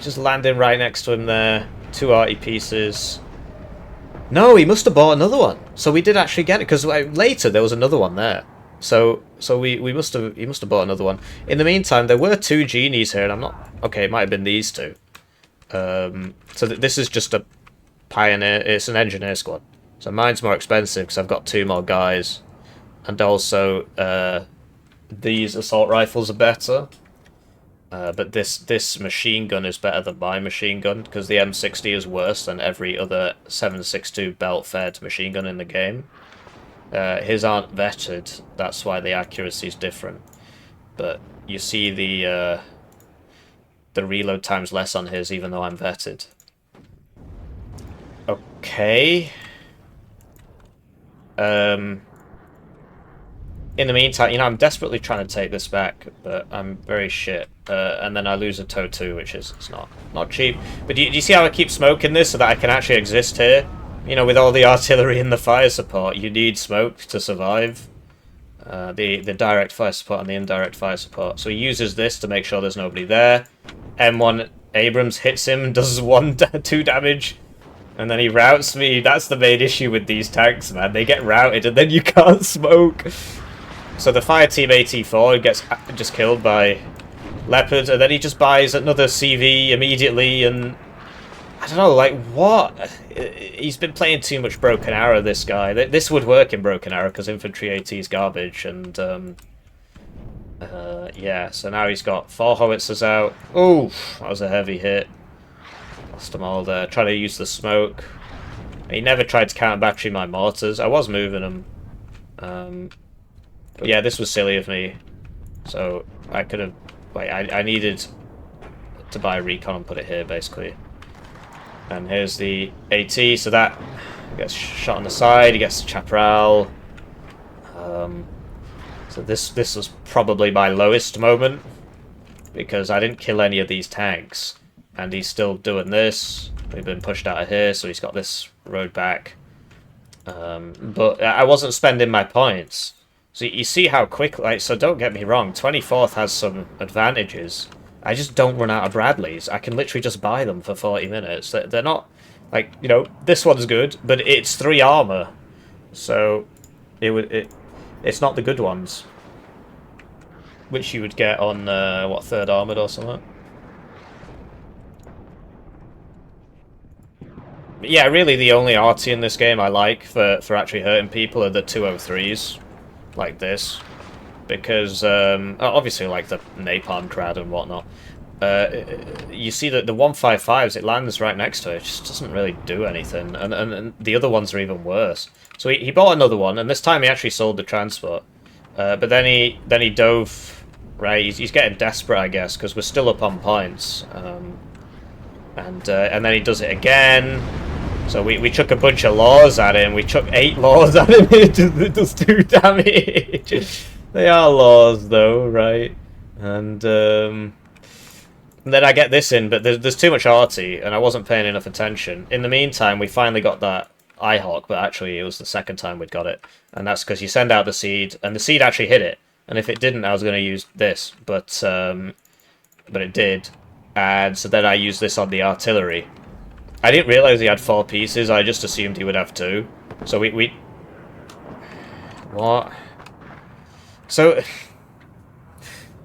Just landing right next to him there. 2 arty pieces. No, he must have bought another one. So we did actually get it, because later there was another one there. So he must have bought another one. In the meantime, there were 2 genies here, and I'm not... Okay, it might have been these 2. So this is just a pioneer... It's an engineer squad. So mine's more expensive, because I've got 2 more guys. And also, these assault rifles are better. But this machine gun is better than my machine gun, because the M60 is worse than every other 7.62 belt-fed machine gun in the game. His aren't vetted, that's why the accuracy is different. But you see the reload time's less on his, even though I'm vetted. Okay. In the meantime, you know, I'm desperately trying to take this back, but I'm very shit. And then I lose a toe too, which is it's not cheap. But do you see how I keep smoking this so that I can actually exist here? You know, with all the artillery and the fire support, you need smoke to survive. The direct fire support and the indirect fire support. So he uses this to make sure there's nobody there. M1 Abrams hits him, does 2 damage. And then he routs me. That's the main issue with these tanks, man. They get routed and then you can't smoke. So the fire team AT4 gets just killed by Leopard, and then he just buys another CV immediately, and I don't know, like, what? He's been playing too much Broken Arrow, this guy. This would work in Broken Arrow, because Infantry AT is garbage, and, yeah, so now he's got 4 howitzers out. Ooh, that was a heavy hit. Lost them all there. Trying to use the smoke. He never tried to counter battery my mortars. I was moving them. But yeah, this was silly of me. So I could have... Like, I needed to buy a recon and put it here, basically. And here's the AT, so that gets shot on the side. He gets Chaparral. So this was probably my lowest moment, because I didn't kill any of these tanks. And he's still doing this. We've been pushed out of here, so he's got this road back. But I wasn't spending my points. So you see how quick, like, so don't get me wrong, 24th has some advantages. I just don't run out of Bradleys. I can literally just buy them for 40 minutes. They're not, like, you know, this one's good, but it's 3 armor. So it's not the good ones. Which you would get on, what, 3rd armored or something? But yeah, really the only arty in this game I like for actually hurting people are the 203s. Like this, because obviously like the napalm crowd and whatnot, you see that the 155s, it lands right next to it. It just doesn't really do anything, and the other ones are even worse. So he bought another one, and this time he actually sold the transport, but then he dove. Right, he's getting desperate, I guess, because we're still up on points, and then he does it again. So we chuck a bunch of laws at him. We chuck 8 laws at him. It does 2 damage. They are laws, though, right? And then I get this in, but there's too much arty, and I wasn't paying enough attention. In the meantime, we finally got that IHawk, but actually it was the 2nd time we'd got it. And that's because you send out the seed, and the seed actually hit it. And if it didn't, I was going to use this, but it did. And so then I used this on the artillery. I didn't realise he had 4 pieces, I just assumed he would have 2. So we... What? So...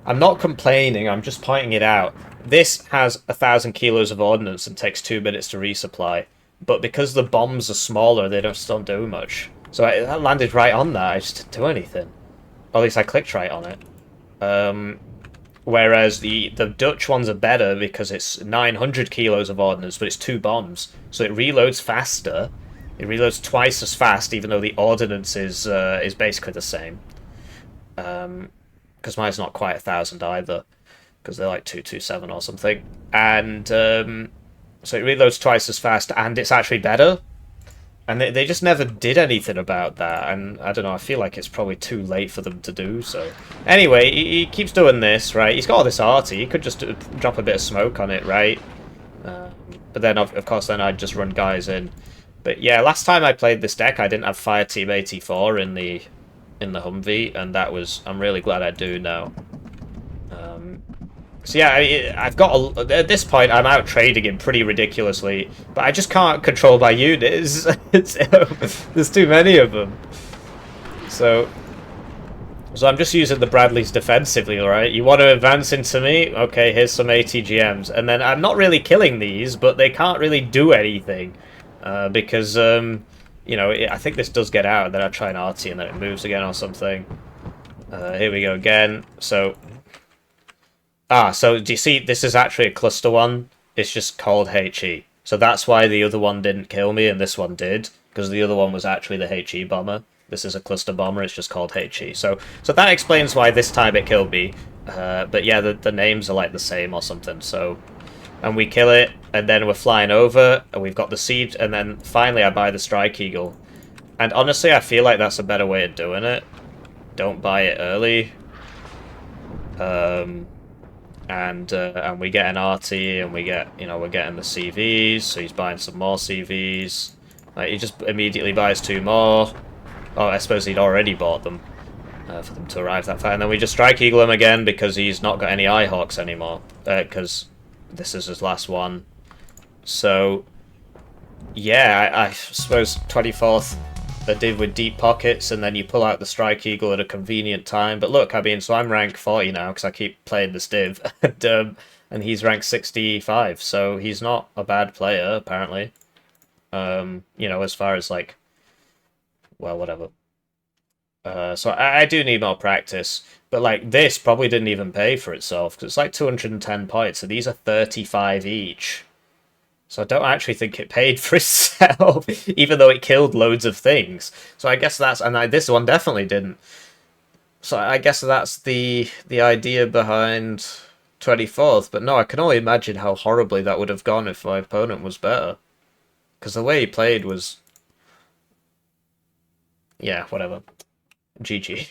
I'm not complaining, I'm just pointing it out. This has 1,000 kilos of ordnance and takes 2 minutes to resupply. But because the bombs are smaller, they just don't do much. So that landed right on that, I just didn't do anything. Or at least I clicked right on it. Whereas the Dutch ones are better because it's 900 kilos of ordnance, but it's 2 bombs. So it reloads faster. It reloads twice as fast, even though the ordnance is basically the same. Because mine's not quite 1,000 either, because they're like 227 or something. And so it reloads twice as fast, and it's actually better. And they just never did anything about that, and I don't know, I feel like it's probably too late for them to do so. Anyway, he keeps doing this, right? He's got all this arty, he could just drop a bit of smoke on it, right? But then, of course, then I'd just run guys in. But yeah, last time I played this deck, I didn't have Fire Team 84 in the Humvee, and that was... I'm really glad I do now. So yeah, I've got at this point I'm out trading him pretty ridiculously, but I just can't control my units. There's too many of them. So I'm just using the Bradleys defensively, right? You want to advance into me? Okay, here's some ATGMs, and then I'm not really killing these, but they can't really do anything because you know, I think this does get out, and then I try an RT, and then it moves again or something. Here we go again. So. So do you see, this is actually a cluster one. It's just called HE. So that's why the other one didn't kill me and this one did, because the other one was actually the HE bomber. This is a cluster bomber, it's just called HE. So that explains why this time it killed me. But yeah, the names are like the same or something. So, and we kill it, and then we're flying over, and we've got the siege, and then finally I buy the Strike Eagle. And honestly, I feel like that's a better way of doing it. Don't buy it early. And we get an RT, and we get, you know, we're getting the CVs, so he's buying some more CVs. Like, he just immediately buys 2 more. Oh, I suppose he'd already bought them for them to arrive that far. And then we just Strike Eagle him again because he's not got any Eyehawks anymore, because this is his last one. So, yeah, I suppose 24th I did with deep pockets, and then you pull out the Strike Eagle at a convenient time. But look, I mean, so I'm rank 40 now because I keep playing this div, and he's rank 65, so he's not a bad player apparently. You know, as far as like, well, whatever. So I do need more practice, but like this probably didn't even pay for itself because it's like 210 points, so these are 35 each. So I don't actually think it paid for itself, even though it killed loads of things. So I guess that's... And this one definitely didn't. So I guess that's the idea behind 24th. But no, I can only imagine how horribly that would have gone if my opponent was better. Because the way he played was... Yeah, whatever. GG.